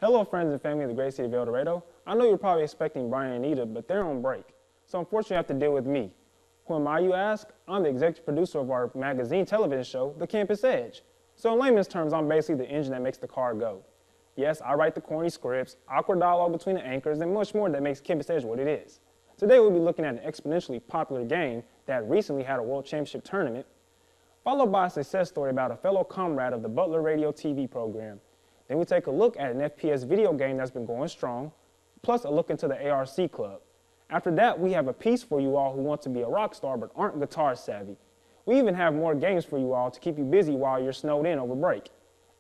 Hello friends and family of the great city of El Dorado. I know you're probably expecting Brian and Anita, but they're on break. So unfortunately you have to deal with me. Who am I, you ask? I'm the executive producer of our magazine television show, The Campus Edge. So in layman's terms, I'm basically the engine that makes the car go. Yes, I write the corny scripts, awkward dialogue between the anchors, and much more that makes Campus Edge what it is. Today we'll be looking at an exponentially popular game that recently had a World Championship tournament, followed by a success story about a fellow comrade of the Butler radio TV program. Then we take a look at an FPS video game that's been going strong, plus a look into the ARC Club. After that, we have a piece for you all who want to be a rock star but aren't guitar savvy. We even have more games for you all to keep you busy while you're snowed in over break.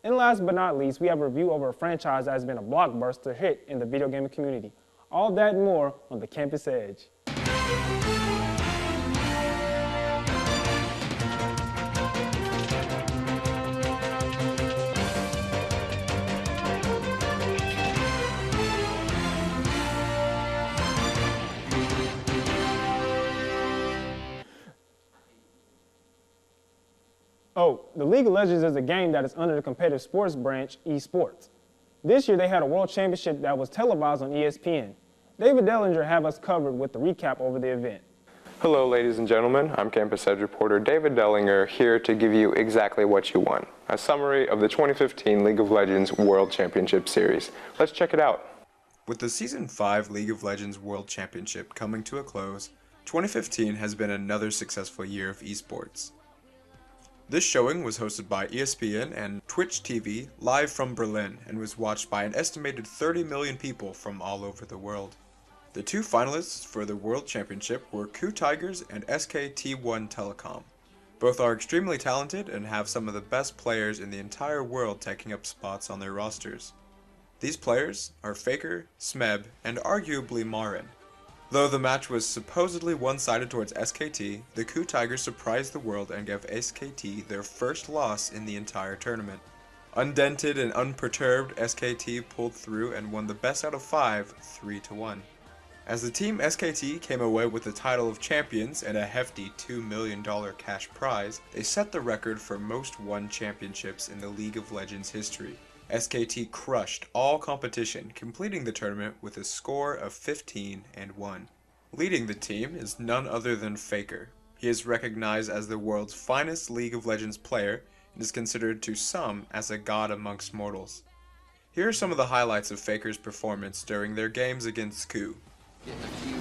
And last but not least, we have a review over a franchise that has been a blockbuster hit in the video gaming community. All that and more on the Campus Edge. Oh, the League of Legends is a game that is under the competitive sports branch, esports. This year they had a world championship that was televised on ESPN. David Dellinger have us covered with the recap over the event. Hello ladies and gentlemen, I'm Campus Edge reporter David Dellinger here to give you exactly what you want. A summary of the 2015 League of Legends World Championship Series. Let's check it out. With the Season 5 League of Legends World Championship coming to a close, 2015 has been another successful year of esports. This showing was hosted by ESPN and Twitch TV live from Berlin and was watched by an estimated 30 million people from all over the world. The two finalists for the World Championship were Coup Tigers and SKT1 Telecom. Both are extremely talented and have some of the best players in the entire world taking up spots on their rosters. These players are Faker, Smeb, and arguably Marin. Though the match was supposedly one-sided towards SKT, the Coup Tigers surprised the world and gave SKT their first loss in the entire tournament. Undented and unperturbed, SKT pulled through and won the best out of 5, 3-1. As the team SKT came away with the title of champions and a hefty $2 million cash prize, they set the record for most won championships in the League of Legends history. SKT crushed all competition, completing the tournament with a score of 15-1. Leading the team is none other than Faker. He is recognized as the world's finest League of Legends player and is considered to some as a god amongst mortals. Here are some of the highlights of Faker's performance during their games against Coup. Getting a few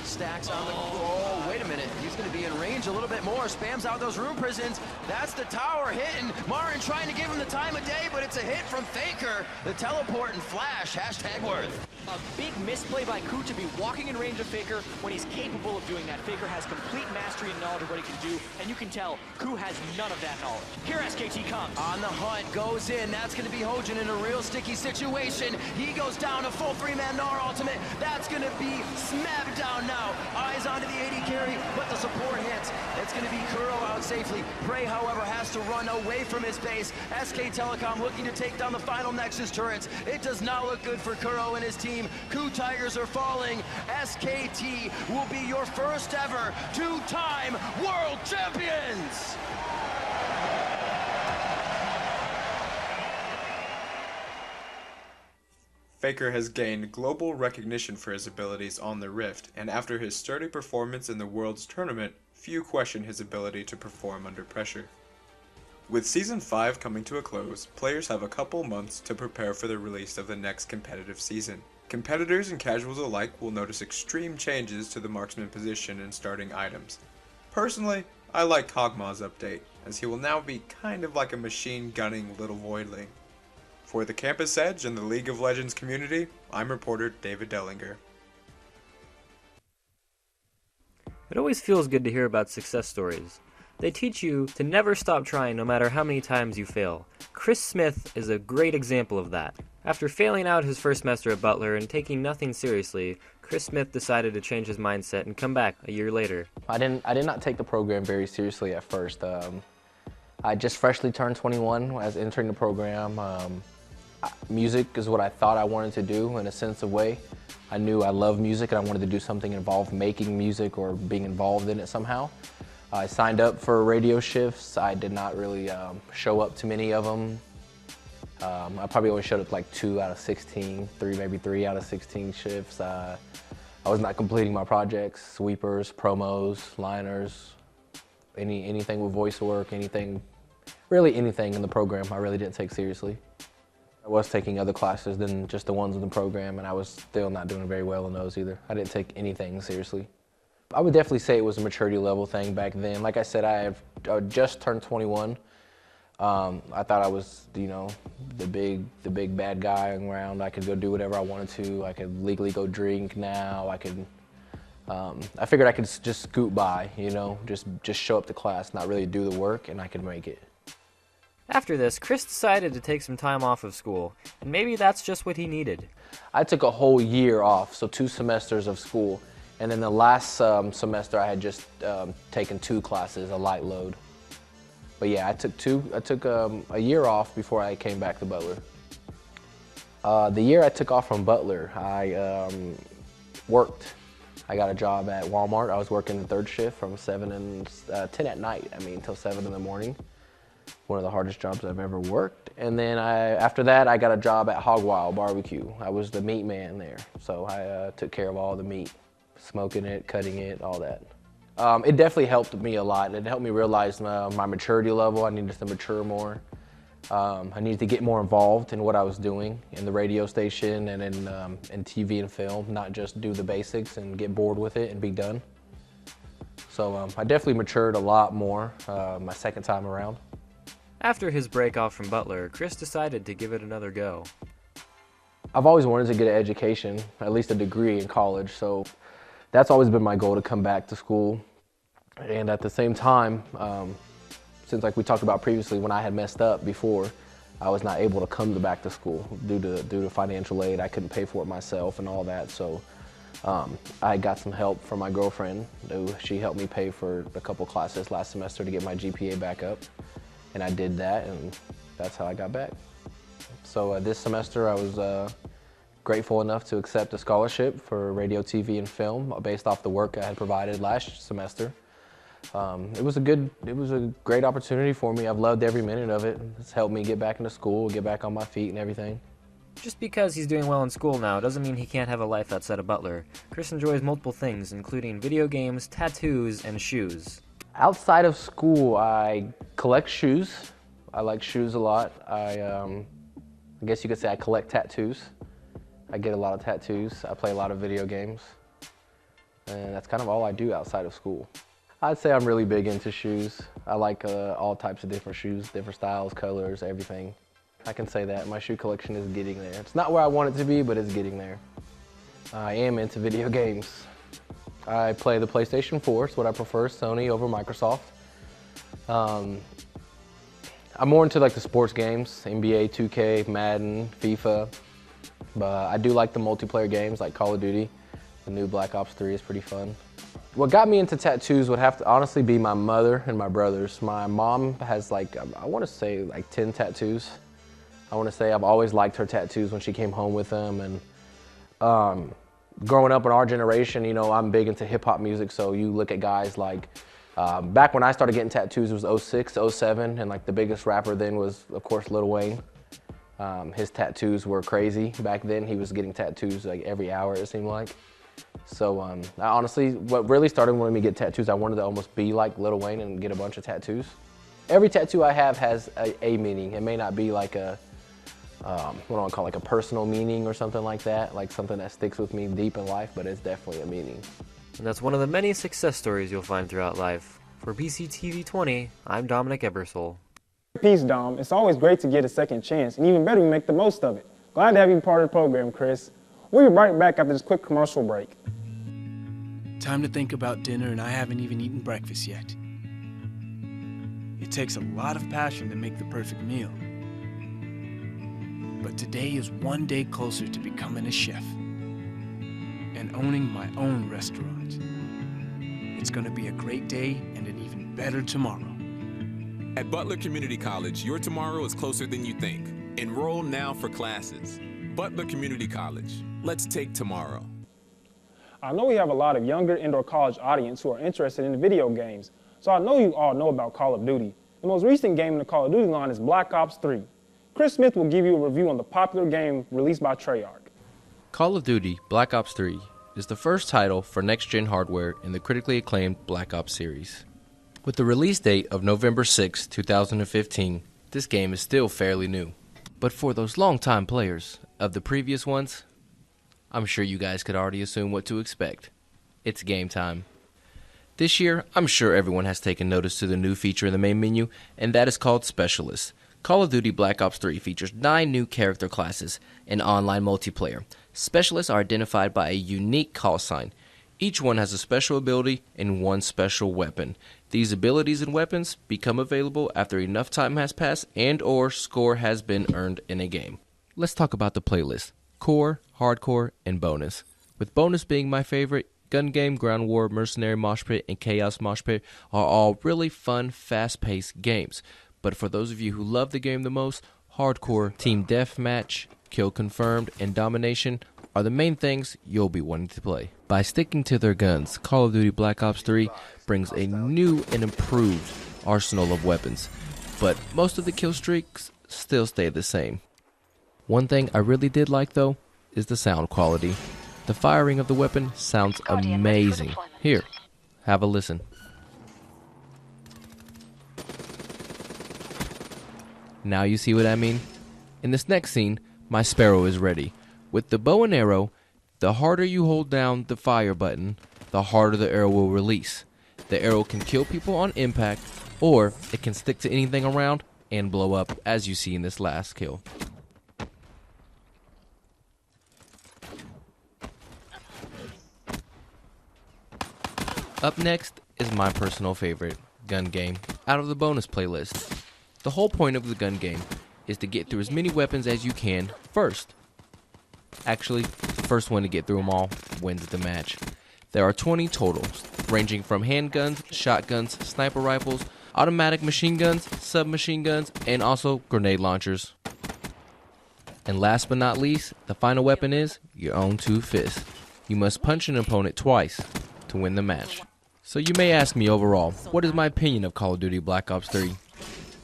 stacks on the... Oh, wait a minute. He's going to be in range a little bit more. Spams out those rune prisons. That's the tower hitting. Marin trying to give him the time of day, but it's a hit from Faker. The teleport and flash. Hashtag worth. A big misplay by Coup to be walking in range of Faker when he's capable of doing that. Faker has complete mastery and knowledge of what he can do, and you can tell Coup has none of that knowledge. Here SKT comes. On the hunt, goes in. That's going to be Hojin in a real sticky situation. He goes down a full 3-man Gnar ultimate. That's going to be Smeb down now. Eyes onto the AD carry, but the support hits. It's going to be Kuro out safely. Prey, however, has to run away from his base. SK Telecom looking to take down the final Nexus turrets. It does not look good for Kuro and his team. Coup Tigers are falling. SKT will be your first ever two-time world champions! Faker has gained global recognition for his abilities on the Rift, and after his sturdy performance in the World's Tournament, few question his ability to perform under pressure. With Season 5 coming to a close, players have a couple months to prepare for the release of the next competitive season. Competitors and casuals alike will notice extreme changes to the marksman position and starting items. Personally, I like Kog'Maw's update, as he will now be kind of like a machine gunning little voidling. For the Campus Edge and the League of Legends community, I'm reporter David Dellinger. It always feels good to hear about success stories. They teach you to never stop trying no matter how many times you fail. Chris Smith is a great example of that. After failing out his first semester at Butler and taking nothing seriously, Chris Smith decided to change his mindset and come back a year later. I did not take the program very seriously at first. I just freshly turned 21 as entering the program. Music is what I thought I wanted to do in a sense of way. I knew I loved music and I wanted to do something involved making music or being involved in it somehow. I signed up for radio shifts. I did not really show up to many of them. I probably only showed up like 2 out of 16, maybe 3 out of 16 shifts. I was not completing my projects, sweepers, promos, liners, anything with voice work, really anything in the program I really didn't take seriously. I was taking other classes than just the ones in the program, and I was still not doing very well in those either. I didn't take anything seriously. I would definitely say it was a maturity level thing back then. Like I said, I just turned 21. I thought I was, the big bad guy around. I could go do whatever I wanted to. I could legally go drink now. I figured I could just scoot by, just show up to class, not really do the work, and I could make it. After this, Chris decided to take some time off of school, and maybe that's just what he needed. I took a whole year off, so 2 semesters of school, and then the last semester I had just taken 2 classes, a light load. But yeah, I took a year off before I came back to Butler. The year I took off from Butler, I worked. I got a job at Walmart. I was working the 3rd shift from 10 at night, until 7 in the morning. One of the hardest jobs I've ever worked. And then after that, I got a job at Hog Wild Barbecue. I was the meat man there. So I took care of all the meat, smoking it, cutting it, all that. It definitely helped me a lot. It helped me realize my maturity level. I needed to mature more. I needed to get more involved in what I was doing in the radio station and in TV and film, not just do the basics and get bored with it and be done. So I definitely matured a lot more my second time around. After his break off from Butler, Chris decided to give it another go. I've always wanted to get an education, at least a degree in college, so that's always been my goal, to come back to school. And at the same time, since like we talked about previously, when I had messed up before, I was not able to come back to school due to financial aid. I couldn't pay for it myself and all that, so I got some help from my girlfriend. She helped me pay for a couple classes last semester to get my GPA back up. And I did that, and that's how I got back. So this semester I was grateful enough to accept a scholarship for radio, TV, and film based off the work I had provided last semester. It was a great opportunity for me. I've loved every minute of it. It's helped me get back into school, get back on my feet and everything. Just because he's doing well in school now doesn't mean he can't have a life outside of Butler. Chris enjoys multiple things, including video games, tattoos, and shoes. Outside of school, I collect shoes. I like shoes a lot. I guess you could say I collect tattoos. I get a lot of tattoos. I play a lot of video games. And that's kind of all I do outside of school. I'd say I'm really big into shoes. I like all types of different shoes, different styles, colors, everything. I can say that. My shoe collection is getting there. It's not where I want it to be, but it's getting there. I am into video games. I play the PlayStation 4, it's what I prefer, Sony over Microsoft. I'm more into like the sports games, NBA, 2K, Madden, FIFA. But I do like the multiplayer games like Call of Duty. The new Black Ops 3 is pretty fun. What got me into tattoos would have to honestly be my mother and my brothers. My mom has like, I want to say like 10 tattoos. I want to say I've always liked her tattoos when she came home with them. And growing up in our generation, I'm big into hip hop music, so you look at guys like, back when I started getting tattoos, it was 06, 07, and like the biggest rapper then was, of course, Lil Wayne. His tattoos were crazy back then. He was getting tattoos like every hour, it seemed like. So I honestly, what really started wanting me to get tattoos, I wanted to almost be like Lil Wayne and get a bunch of tattoos. Every tattoo I have has a meaning. It may not be like a, what do I call, like a personal meaning or something like that, like something that sticks with me deep in life, but it's definitely a meaning. And that's one of the many success stories you'll find throughout life. For BCTV 20, I'm Dominic Ebersole. Peace, Dom. It's always great to get a second chance, and even better, we make the most of it. Glad to have you part of the program, Chris. We'll be right back after this quick commercial break. Time to think about dinner, and I haven't even eaten breakfast yet. It takes a lot of passion to make the perfect meal. But today is one day closer to becoming a chef and owning my own restaurant. It's going to be a great day and an even better tomorrow. At Butler Community College, your tomorrow is closer than you think. Enroll now for classes. Butler Community College. Let's take tomorrow. I know we have a lot of younger indoor college audience who are interested in video games, so I know you all know about Call of Duty. The most recent game in the Call of Duty line is Black Ops 3. Chris Smith will give you a review on the popular game released by Treyarch. Call of Duty Black Ops 3 is the first title for next-gen hardware in the critically acclaimed Black Ops series. With the release date of November 6, 2015, this game is still fairly new. But for those long-time players of the previous ones, I'm sure you guys could already assume what to expect. It's game time. This year, I'm sure everyone has taken notice to the new feature in the main menu, and that is called Specialists. Call of Duty Black Ops 3 features 9 new character classes and online multiplayer. Specialists are identified by a unique call sign. Each one has a special ability and one special weapon. These abilities and weapons become available after enough time has passed and/or score has been earned in a game. Let's talk about the playlist. Core, Hardcore, and Bonus. With Bonus being my favorite, Gun Game, Ground War, Mercenary Mosh Pit, and Chaos Mosh Pit are all really fun, fast-paced games. But for those of you who love the game the most, Hardcore, Team Deathmatch, Kill Confirmed, and Domination are the main things you'll be wanting to play. By sticking to their guns, Call of Duty Black Ops 3 brings a new and improved arsenal of weapons, but most of the kill streaks still stay the same. One thing I really did like though is the sound quality. The firing of the weapon sounds amazing. Here, have a listen. Now you see what I mean? In this next scene, my Sparrow is ready. With the bow and arrow, the harder you hold down the fire button, the harder the arrow will release. The arrow can kill people on impact, or it can stick to anything around and blow up, as you see in this last kill. Up next is my personal favorite, Gun Game, out of the bonus playlist. The whole point of the gun game is to get through as many weapons as you can first. Actually, the first one to get through them all wins the match. There are 20 totals, ranging from handguns, shotguns, sniper rifles, automatic machine guns, submachine guns, and also grenade launchers. And last but not least, the final weapon is your own two fists. You must punch an opponent twice to win the match. So you may ask me overall, what is my opinion of Call of Duty Black Ops 3?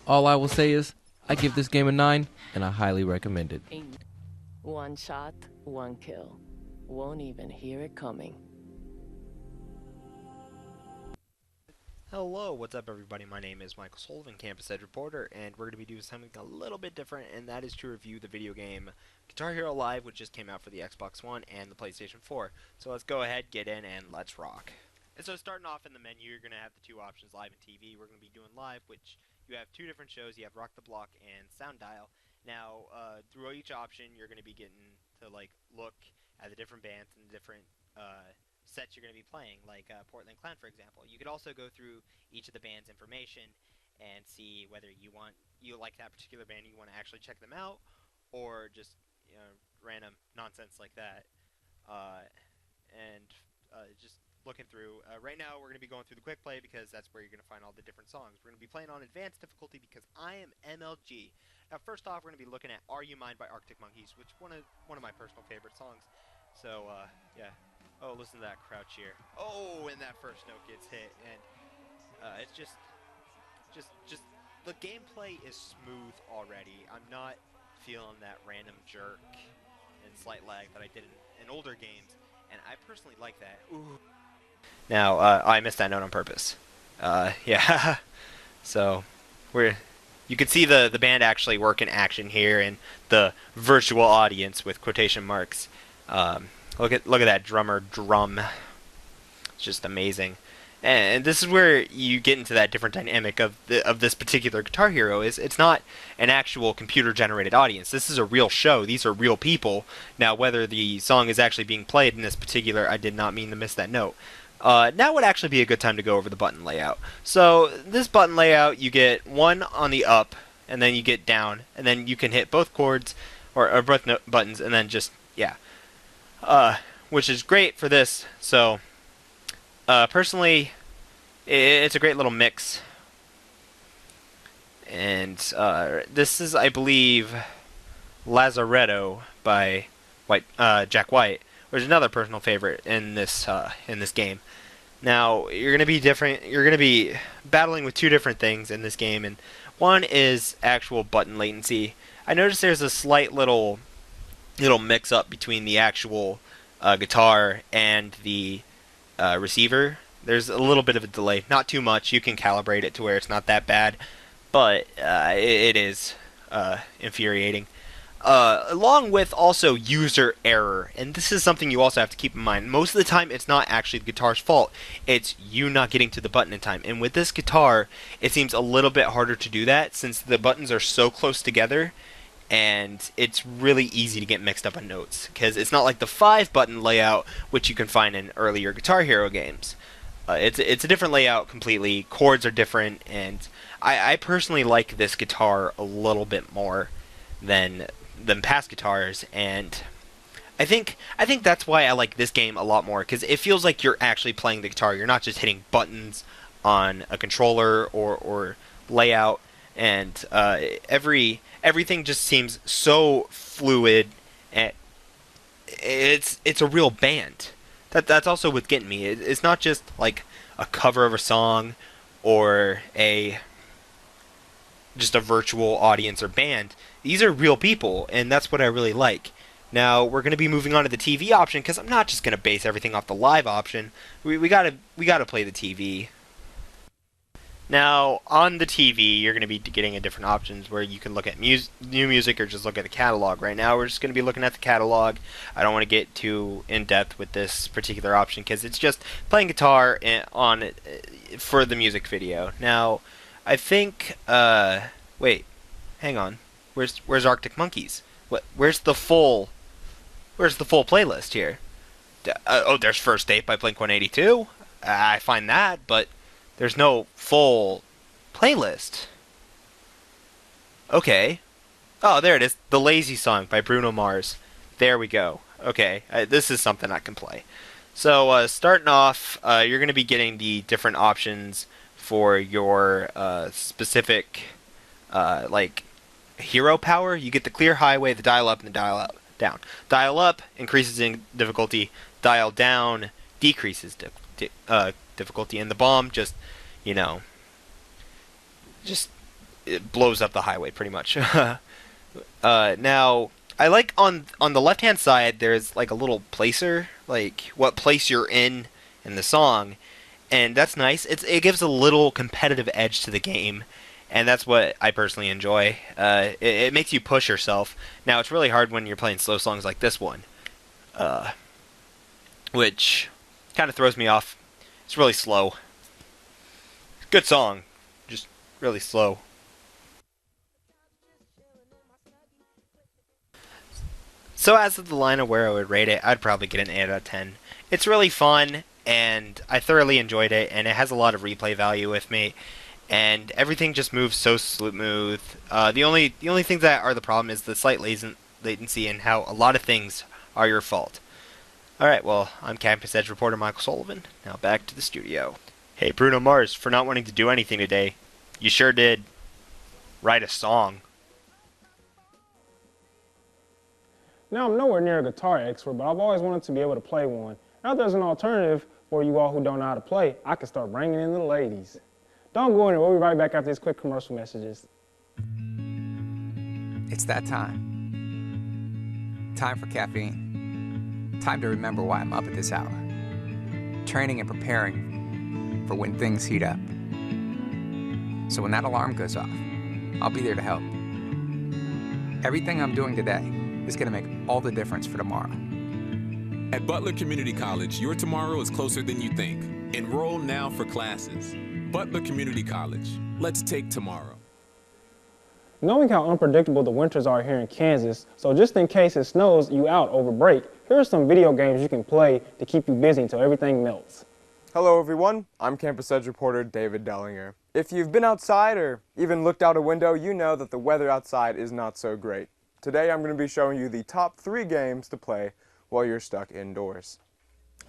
All I will say is, I give this game a 9, and I highly recommend it. One shot, one kill. Won't even hear it coming. Hello, what's up everybody? My name is Michael Sullivan, Campus Edge reporter, and we're going to be doing something a little bit different, and that is to review the video game Guitar Hero Live, which just came out for the Xbox One and the PlayStation 4. So let's go ahead, get in, and let's rock. And so starting off in the menu, you're going to have the two options, Live and TV. We're going to be doing Live, which you have two different shows. You have Rock the Block and Sound Dial. Now, through each option, you're going to be getting to look at the different bands and the different sets you're going to be playing, like Portland Clan, for example. You could also go through each of the band's information and see whether you like that particular band, you want to actually check them out, or just random nonsense like that. Just looking through. Right now, we're going to be going through the quick play because that's where you're going to find all the different songs. We're going to be playing on advanced difficulty because I am MLG. Now, first off, we're going to be looking at "Are You Mine" by Arctic Monkeys, which one of my personal favorite songs. So, yeah. Oh, listen to that crouch here. Oh, and that first note gets hit, and it's just the gameplay is smooth already. I'm not feeling that random jerk and slight lag that I did in older games, and I personally like that. Ooh. Now, I missed that note on purpose. Yeah. So, you can see the band actually work in action here, and the virtual audience with quotation marks. Look at that drummer drum. It's just amazing. And this is where you get into that different dynamic of this particular Guitar Hero. It's not an actual computer-generated audience. This is a real show. These are real people. Now, whether the song is actually being played in this particular, I did not mean to miss that note. Now would actually be a good time to go over the button layout. So this button layout, you get one on the up, and then you get down, and then you can hit both chords or both buttons, and then just yeah. Which is great for this. So, personally, it's a great little mix. And this is, I believe, Lazaretto by Jack White, which is another personal favorite in this game. Now, you're going to be different. You're going to be battling with two different things in this game, and one is actual button latency. I noticed there's a slight little mix up between the actual guitar and the receiver. There's a little bit of a delay, not too much. You can calibrate it to where it's not that bad, but it is infuriating. Along with also user error, and this is something you also have to keep in mind. Most of the time, it's not actually the guitar's fault. It's you not getting to the button in time. And with this guitar, it seems a little bit harder to do that since the buttons are so close together, and it's really easy to get mixed up on notes because it's not like the 5-button layout which you can find in earlier Guitar Hero games. It's a different layout completely. Chords are different, and I personally like this guitar a little bit more than past guitars, and I think that's why I like this game a lot more, because it feels like you're actually playing the guitar. You're not just hitting buttons on a controller or layout, and everything just seems so fluid, and it's a real band. That's also what's getting me. It's not just like a cover of a song or just a virtual audience or band. These are real people, and that's what I really like. Now we're going to be moving on to the TV option, because I'm not just going to base everything off the live option. We gotta play the TV. Now on the TV, you're going to be getting a different options where you can look at new music or just look at the catalog. Right now, we're just going to be looking at the catalog. I don't want to get too in depth with this particular option because it's just playing guitar for the music video. Now, I think wait, hang on. Where's Arctic Monkeys? Where's the full playlist here? Oh, there's First Date by Blink-182. I find that, but there's no full playlist. Okay. Oh, there it is. The Lazy Song by Bruno Mars. There we go. Okay, this is something I can play. So, starting off, you're going to be getting the different options for your specific, like, hero power. You get the clear highway, the dial up, and the dial down. Dial up increases in difficulty. Dial down decreases difficulty, and the bomb just it blows up the highway pretty much. Now I like on the left hand side there's like a little placer, like what place you're in the song, and that's nice. It gives a little competitive edge to the game, and that's what I personally enjoy. It makes you push yourself. Now it's really hard when you're playing slow songs like this one, which kind of throws me off. It's really slow. Good song, just really slow. So as of the line of where I would rate it, I'd probably get an 8 out of 10. It's really fun, and I thoroughly enjoyed it, and it has a lot of replay value with me, and everything just moves so smooth. The only things that are the problem is the slight latency and how a lot of things are your fault. Alright, well, I'm Campus Edge reporter Michael Sullivan. Now back to the studio. Hey, Bruno Mars, for not wanting to do anything today, you sure did write a song. Now, I'm nowhere near a guitar expert, but I've always wanted to be able to play one. Now there's an alternative for you all who don't know how to play. I can start bringing in the ladies. Don't go anywhere. We'll be right back after these quick commercial messages. It's that time. Time for caffeine. Time to remember why I'm up at this hour. Training and preparing for when things heat up. So when that alarm goes off, I'll be there to help. Everything I'm doing today is going to make all the difference for tomorrow. At Butler Community College, your tomorrow is closer than you think. Enroll now for classes. Butler Community College. Let's take tomorrow. Knowing how unpredictable the winters are here in Kansas, so just in case it snows you out over break, here are some video games you can play to keep you busy until everything melts. Hello everyone, I'm Campus Edge reporter David Dellinger. If you've been outside or even looked out a window, you know that the weather outside is not so great. Today I'm going to be showing you the top 3 games to play while you're stuck indoors.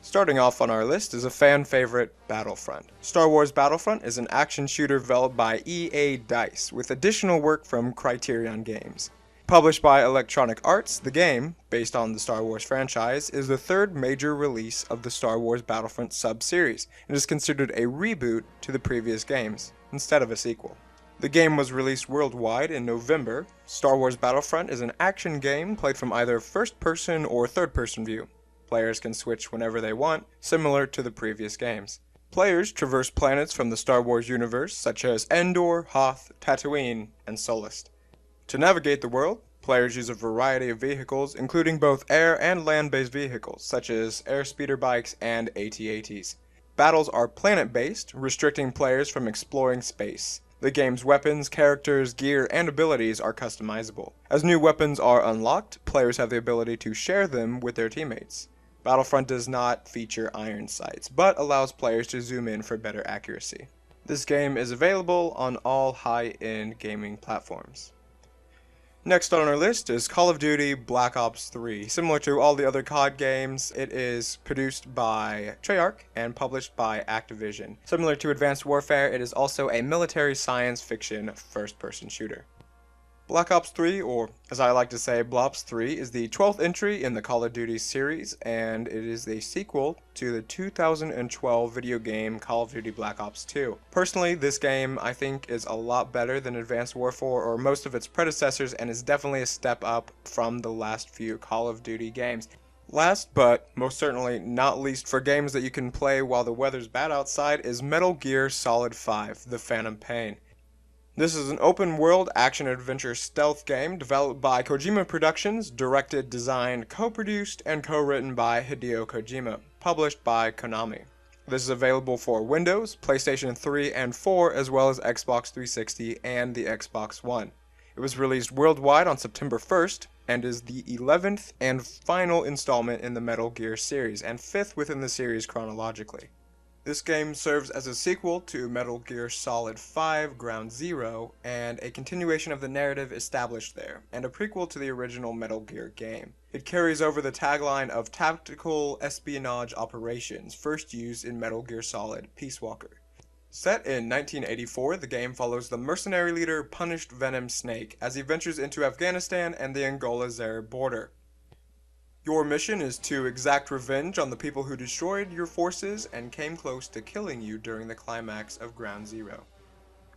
Starting off on our list is a fan favorite, Battlefront. Star Wars Battlefront is an action shooter developed by EA Dice with additional work from Criterion Games. Published by Electronic Arts, the game, based on the Star Wars franchise, is the 3rd major release of the Star Wars Battlefront sub-series and is considered a reboot to the previous games, instead of a sequel. The game was released worldwide in November. Star Wars Battlefront is an action game played from either first-person or third-person view. Players can switch whenever they want, similar to the previous games. Players traverse planets from the Star Wars universe, such as Endor, Hoth, Tatooine, and Solist. To navigate the world, players use a variety of vehicles, including both air and land-based vehicles, such as airspeeder bikes and AT-ATs. Battles are planet-based, restricting players from exploring space. The game's weapons, characters, gear, and abilities are customizable. As new weapons are unlocked, players have the ability to share them with their teammates. Battlefront does not feature iron sights, but allows players to zoom in for better accuracy. This game is available on all high-end gaming platforms. Next on our list is Call of Duty Black Ops 3. Similar to all the other COD games, it is produced by Treyarch and published by Activision. Similar to Advanced Warfare, it is also a military science fiction first-person shooter. Black Ops 3, or as I like to say, Blops 3, is the 12th entry in the Call of Duty series, and it is a sequel to the 2012 video game Call of Duty Black Ops 2. Personally, this game I think is a lot better than Advanced Warfare or most of its predecessors, and is definitely a step up from the last few Call of Duty games. Last, but most certainly not least for games that you can play while the weather's bad outside, is Metal Gear Solid 5: The Phantom Pain. This is an open-world action-adventure stealth game developed by Kojima Productions, directed, designed, co-produced, and co-written by Hideo Kojima, published by Konami. This is available for Windows, PlayStation 3 and 4, as well as Xbox 360 and the Xbox One. It was released worldwide on September 1st, and is the 11th and final installment in the Metal Gear series, and 5th within the series chronologically. This game serves as a sequel to Metal Gear Solid 5 Ground Zero, and a continuation of the narrative established there, and a prequel to the original Metal Gear game. It carries over the tagline of tactical espionage operations, first used in Metal Gear Solid Peace Walker. Set in 1984, the game follows the mercenary leader Punished Venom Snake as he ventures into Afghanistan and the Angola-Zaire border. Your mission is to exact revenge on the people who destroyed your forces and came close to killing you during the climax of Ground Zero.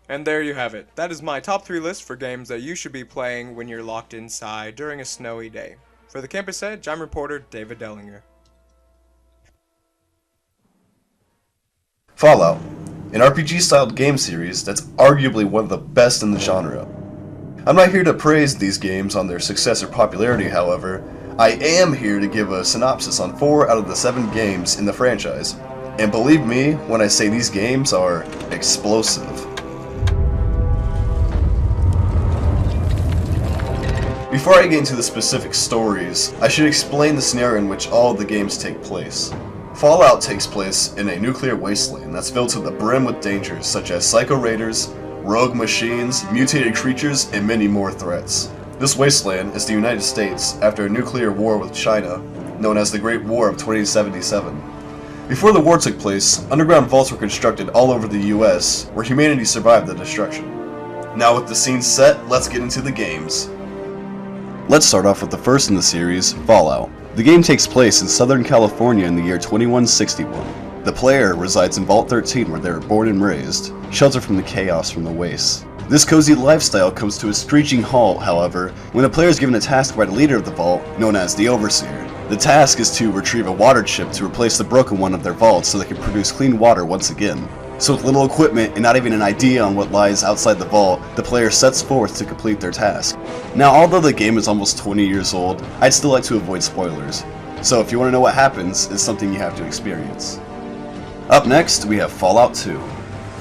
And there you have it. That is my top 3 list for games that you should be playing when you're locked inside during a snowy day. For the Campus Edge, I'm reporter David Dellinger. Fallout, an RPG-styled game series that's arguably one of the best in the genre. I'm not here to praise these games on their success or popularity, however. I am here to give a synopsis on 4 out of the 7 games in the franchise, and believe me when I say these games are explosive. Before I get into the specific stories, I should explain the scenario in which all of the games take place. Fallout takes place in a nuclear wasteland that's filled to the brim with dangers such as psycho raiders, rogue machines, mutated creatures, and many more threats. This wasteland is the United States after a nuclear war with China, known as the Great War of 2077. Before the war took place, underground vaults were constructed all over the US, where humanity survived the destruction. Now with the scene set, let's get into the games. Let's start off with the first in the series, Fallout. The game takes place in Southern California in the year 2161. The player resides in Vault 13 where they were born and raised, sheltered from the chaos from the wastes. This cozy lifestyle comes to a screeching halt, however, when the player is given a task by the leader of the vault, known as the Overseer. The task is to retrieve a water chip to replace the broken one of their vaults so they can produce clean water once again. So with little equipment and not even an idea on what lies outside the vault, the player sets forth to complete their task. Now, although the game is almost 20 years old, I'd still like to avoid spoilers. So if you want to know what happens, it's something you have to experience. Up next, we have Fallout 2.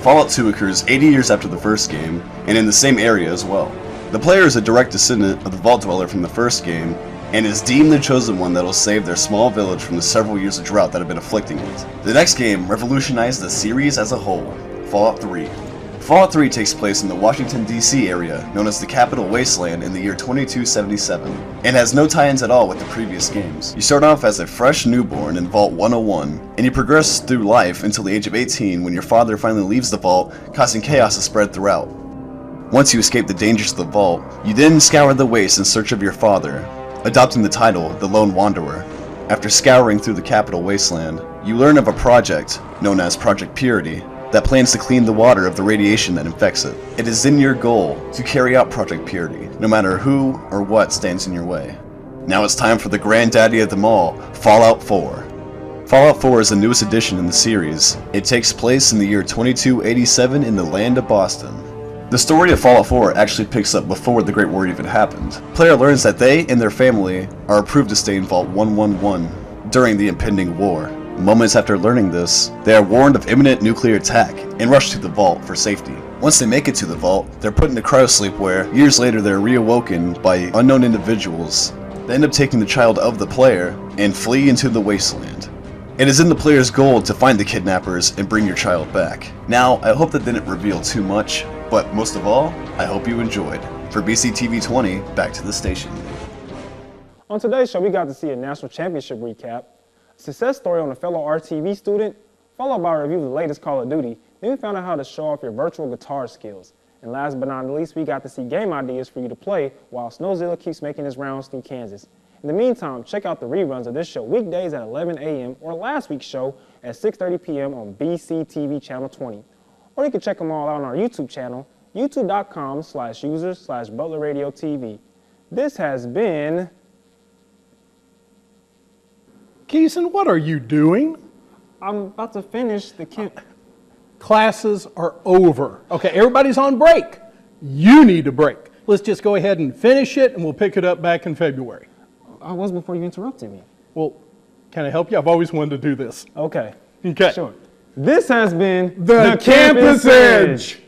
Fallout 2 occurs 80 years after the first game, and in the same area as well. The player is a direct descendant of the Vault Dweller from the first game, and is deemed the chosen one that'll save their small village from the several years of drought that have been afflicting it. The next game revolutionized the series as a whole, Fallout 3. Fallout 3 takes place in the Washington, D.C. area, known as the Capital Wasteland in the year 2277, and has no tie-ins at all with the previous games. You start off as a fresh newborn in Vault 101, and you progress through life until the age of 18 when your father finally leaves the vault, causing chaos to spread throughout. Once you escape the dangers of the vault, you then scour the wastes in search of your father, adopting the title, the Lone Wanderer. After scouring through the Capital Wasteland, you learn of a project, known as Project Purity, that plans to clean the water of the radiation that infects it. It is in your goal to carry out Project Purity, no matter who or what stands in your way. Now it's time for the granddaddy of them all, Fallout 4. Fallout 4 is the newest addition in the series. It takes place in the year 2287 in the land of Boston. The story of Fallout 4 actually picks up before the Great War even happened. Player learns that they and their family are approved to stay in Vault 111 during the impending war. Moments after learning this, they are warned of imminent nuclear attack and rush to the vault for safety. Once they make it to the vault, they're put into cryosleep where, years later, they're reawoken by unknown individuals. They end up taking the child of the player and flee into the wasteland. It is in the player's goal to find the kidnappers and bring your child back. Now, I hope that didn't reveal too much, but most of all, I hope you enjoyed. For BCTV 20, back to the station. On today's show, we got to see a national championship recap, a success story on a fellow RTV student, followed by a review of the latest Call of Duty. Then we found out how to show off your virtual guitar skills. And last but not least, we got to see game ideas for you to play while Snowzilla keeps making his rounds through Kansas. In the meantime, check out the reruns of this show weekdays at 11 a.m. or last week's show at 6:30 p.m. on BCTV Channel 20. Or you can check them all out on our YouTube channel, youtube.com/users/Butler Radio TV. This has been... Keeson, what are you doing? I'm about to finish the camp. Classes are over. Okay, everybody's on break. You need a break. Let's just go ahead and finish it, and we'll pick it up back in February. I was before you interrupted me. Well, can I help you? I've always wanted to do this. Okay. Okay. Sure. This has been the Campus Edge.